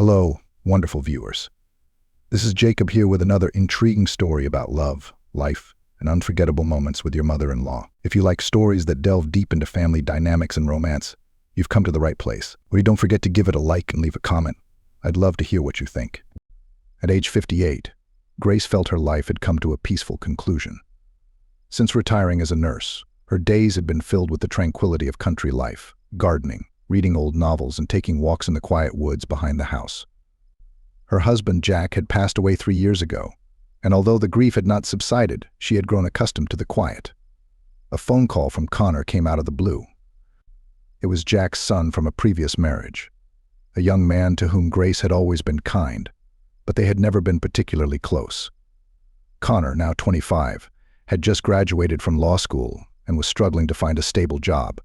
Hello, wonderful viewers. This is Jacob here with another intriguing story about love, life, and unforgettable moments with your mother-in-law. If you like stories that delve deep into family dynamics and romance, you've come to the right place. Don't forget to give it a like and leave a comment. I'd love to hear what you think. At age 58, Grace felt her life had come to a peaceful conclusion. Since retiring as a nurse, her days had been filled with the tranquility of country life, gardening, reading old novels, and taking walks in the quiet woods behind the house. Her husband, Jack, had passed away 3 years ago, and although the grief had not subsided, she had grown accustomed to the quiet. A phone call from Connor came out of the blue. It was Jack's son from a previous marriage, a young man to whom Grace had always been kind, but they had never been particularly close. Connor, now 25, had just graduated from law school and was struggling to find a stable job.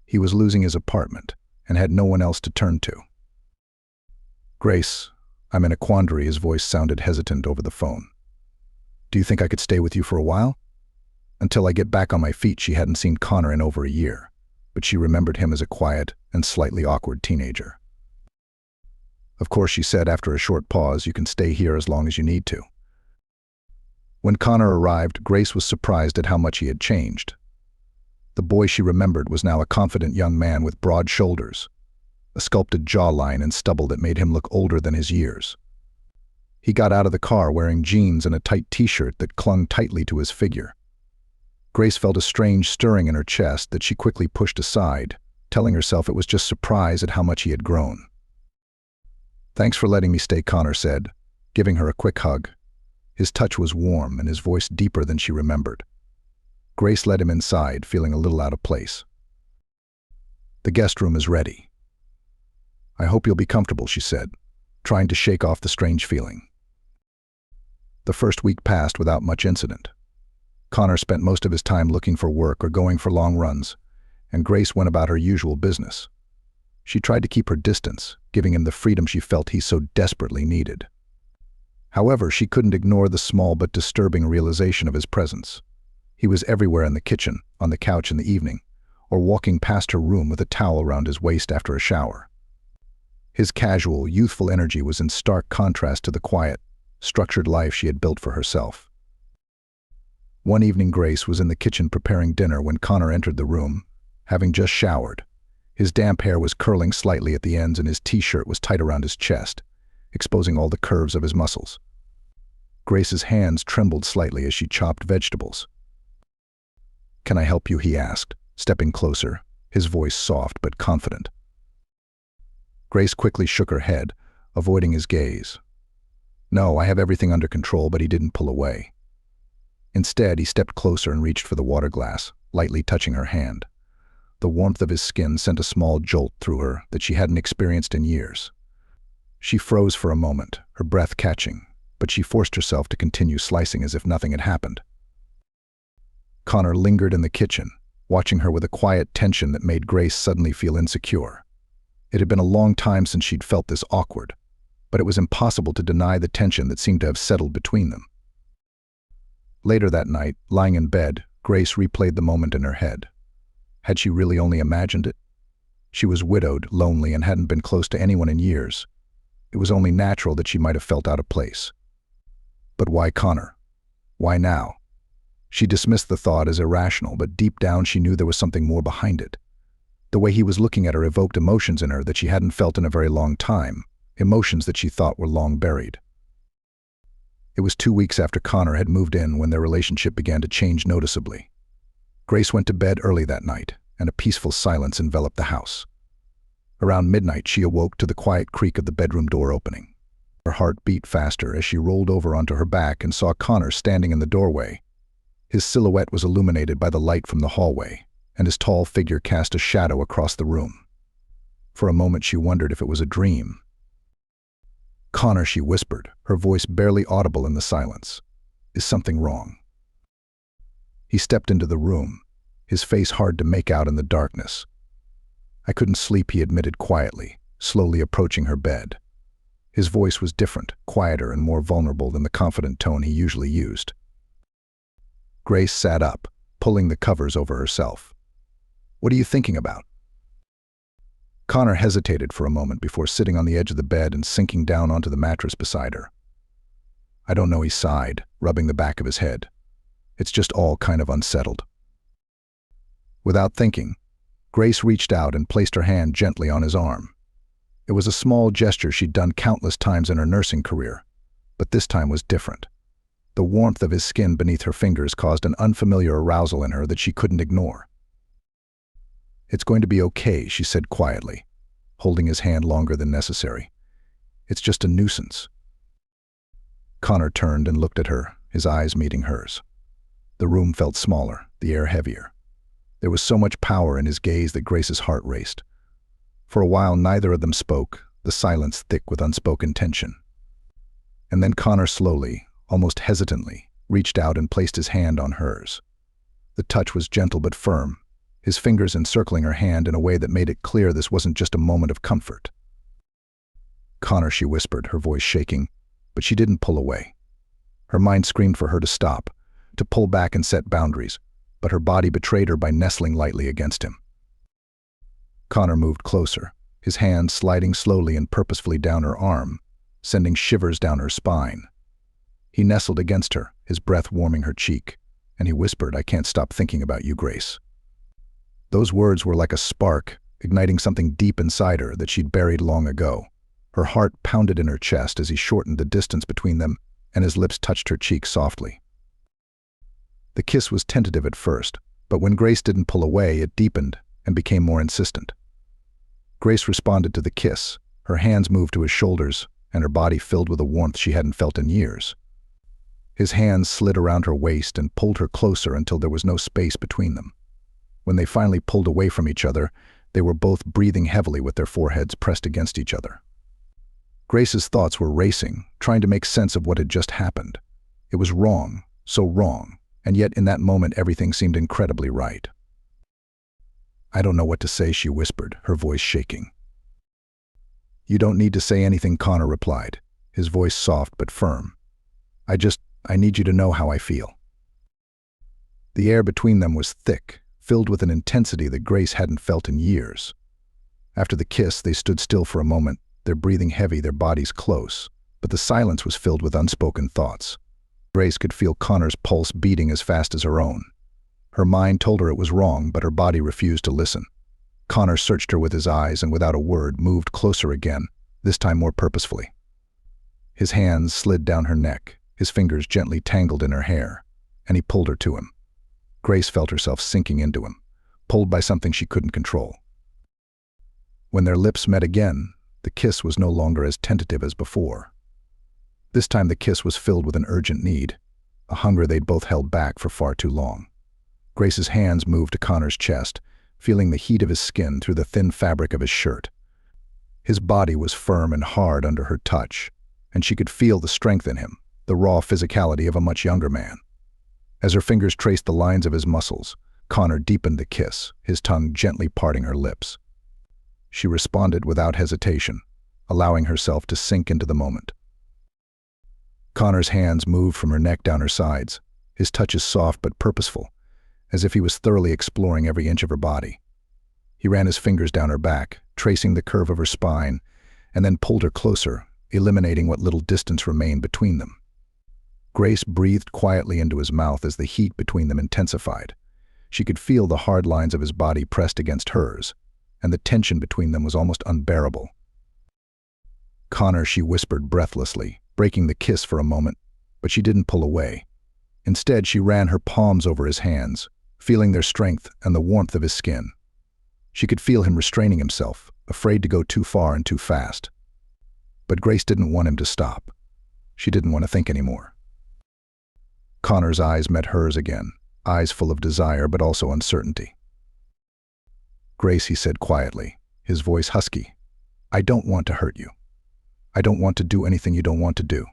He was losing his apartment and had no one else to turn to. "Grace, I'm in a quandary." His voice sounded hesitant over the phone. "Do you think I could stay with you for a while?" Until I get back on my feet, she hadn't seen Connor in over a year, but she remembered him as a quiet and slightly awkward teenager. "Of course," she said after a short pause, "you can stay here as long as you need to." When Connor arrived, Grace was surprised at how much he had changed. The boy she remembered was now a confident young man with broad shoulders, a sculpted jawline and stubble that made him look older than his years. He got out of the car wearing jeans and a tight t-shirt that clung tightly to his figure. Grace felt a strange stirring in her chest that she quickly pushed aside, telling herself it was just surprise at how much he had grown. "Thanks for letting me stay," Connor said, giving her a quick hug. His touch was warm and his voice deeper than she remembered. Grace led him inside, feeling a little out of place. "The guest room is ready." "I hope you'll be comfortable," she said, trying to shake off the strange feeling. The first week passed without much incident. Connor spent most of his time looking for work or going for long runs, and Grace went about her usual business. She tried to keep her distance, giving him the freedom she felt he so desperately needed. However, she couldn't ignore the small but disturbing realization of his presence. He was everywhere in the kitchen, on the couch in the evening, or walking past her room with a towel around his waist after a shower. His casual, youthful energy was in stark contrast to the quiet, structured life she had built for herself. One evening, Grace was in the kitchen preparing dinner when Connor entered the room, having just showered. His damp hair was curling slightly at the ends and his t-shirt was tight around his chest, exposing all the curves of his muscles. Grace's hands trembled slightly as she chopped vegetables. "Can I help you?" he asked, stepping closer, his voice soft but confident. Grace quickly shook her head, avoiding his gaze. "No, I have everything under control," but he didn't pull away. Instead, he stepped closer and reached for the water glass, lightly touching her hand. The warmth of his skin sent a small jolt through her that she hadn't experienced in years. She froze for a moment, her breath catching, but she forced herself to continue slicing as if nothing had happened. Connor lingered in the kitchen, watching her with a quiet tension that made Grace suddenly feel insecure. It had been a long time since she'd felt this awkward, but it was impossible to deny the tension that seemed to have settled between them. Later that night, lying in bed, Grace replayed the moment in her head. Had she really only imagined it? She was widowed, lonely, and hadn't been close to anyone in years. It was only natural that she might have felt out of place. But why Connor? Why now? She dismissed the thought as irrational, but deep down she knew there was something more behind it. The way he was looking at her evoked emotions in her that she hadn't felt in a very long time, emotions that she thought were long buried. It was 2 weeks after Connor had moved in when their relationship began to change noticeably. Grace went to bed early that night, and a peaceful silence enveloped the house. Around midnight, she awoke to the quiet creak of the bedroom door opening. Her heart beat faster as she rolled over onto her back and saw Connor standing in the doorway. His silhouette was illuminated by the light from the hallway, and his tall figure cast a shadow across the room. For a moment she wondered if it was a dream. "Connor," she whispered, her voice barely audible in the silence. "Is something wrong?" He stepped into the room, his face hard to make out in the darkness. "I couldn't sleep," he admitted quietly, slowly approaching her bed. His voice was different, quieter and more vulnerable than the confident tone he usually used. Grace sat up, pulling the covers over herself. "What are you thinking about?" Connor hesitated for a moment before sitting on the edge of the bed and sinking down onto the mattress beside her. "I don't know," he sighed, rubbing the back of his head. "It's just all kind of unsettled." Without thinking, Grace reached out and placed her hand gently on his arm. It was a small gesture she'd done countless times in her nursing career, but this time was different. The warmth of his skin beneath her fingers caused an unfamiliar arousal in her that she couldn't ignore. "It's going to be okay," she said quietly, holding his hand longer than necessary. "It's just a nuisance." Connor turned and looked at her, his eyes meeting hers. The room felt smaller, the air heavier. There was so much power in his gaze that Grace's heart raced. For a while neither of them spoke, the silence thick with unspoken tension. And then Connor slowly, almost hesitantly, reached out and placed his hand on hers. The touch was gentle but firm, his fingers encircling her hand in a way that made it clear this wasn't just a moment of comfort. "Connor," she whispered, her voice shaking, but she didn't pull away. Her mind screamed for her to stop, to pull back and set boundaries, but her body betrayed her by nestling lightly against him. Connor moved closer, his hand sliding slowly and purposefully down her arm, sending shivers down her spine. He nestled against her, his breath warming her cheek, and he whispered, "I can't stop thinking about you, Grace." Those words were like a spark, igniting something deep inside her that she'd buried long ago. Her heart pounded in her chest as he shortened the distance between them, and his lips touched her cheek softly. The kiss was tentative at first, but when Grace didn't pull away, it deepened and became more insistent. Grace responded to the kiss, her hands moved to his shoulders, and her body filled with a warmth she hadn't felt in years. His hands slid around her waist and pulled her closer until there was no space between them. When they finally pulled away from each other, they were both breathing heavily with their foreheads pressed against each other. Grace's thoughts were racing, trying to make sense of what had just happened. It was wrong, so wrong, and yet in that moment everything seemed incredibly right. "I don't know what to say," she whispered, her voice shaking. "You don't need to say anything," Connor replied, his voice soft but firm. I need you to know how I feel." The air between them was thick, filled with an intensity that Grace hadn't felt in years. After the kiss, they stood still for a moment, their breathing heavy, their bodies close, but the silence was filled with unspoken thoughts. Grace could feel Connor's pulse beating as fast as her own. Her mind told her it was wrong, but her body refused to listen. Connor searched her with his eyes and without a word moved closer again, this time more purposefully. His hands slid down her neck, his fingers gently tangled in her hair, and he pulled her to him. Grace felt herself sinking into him, pulled by something she couldn't control. When their lips met again, the kiss was no longer as tentative as before. This time the kiss was filled with an urgent need, a hunger they'd both held back for far too long. Grace's hands moved to Connor's chest, feeling the heat of his skin through the thin fabric of his shirt. His body was firm and hard under her touch, and she could feel the strength in him, the raw physicality of a much younger man. As her fingers traced the lines of his muscles, Connor deepened the kiss, his tongue gently parting her lips. She responded without hesitation, allowing herself to sink into the moment. Connor's hands moved from her neck down her sides, his touches soft but purposeful, as if he was thoroughly exploring every inch of her body. He ran his fingers down her back, tracing the curve of her spine, and then pulled her closer, eliminating what little distance remained between them. Grace breathed quietly into his mouth as the heat between them intensified. She could feel the hard lines of his body pressed against hers, and the tension between them was almost unbearable. "Connor," she whispered breathlessly, breaking the kiss for a moment, but she didn't pull away. Instead, she ran her palms over his hands, feeling their strength and the warmth of his skin. She could feel him restraining himself, afraid to go too far and too fast. But Grace didn't want him to stop. She didn't want to think anymore. Connor's eyes met hers again, eyes full of desire but also uncertainty. "Grace," he said quietly, his voice husky, "I don't want to hurt you. I don't want to do anything you don't want to do.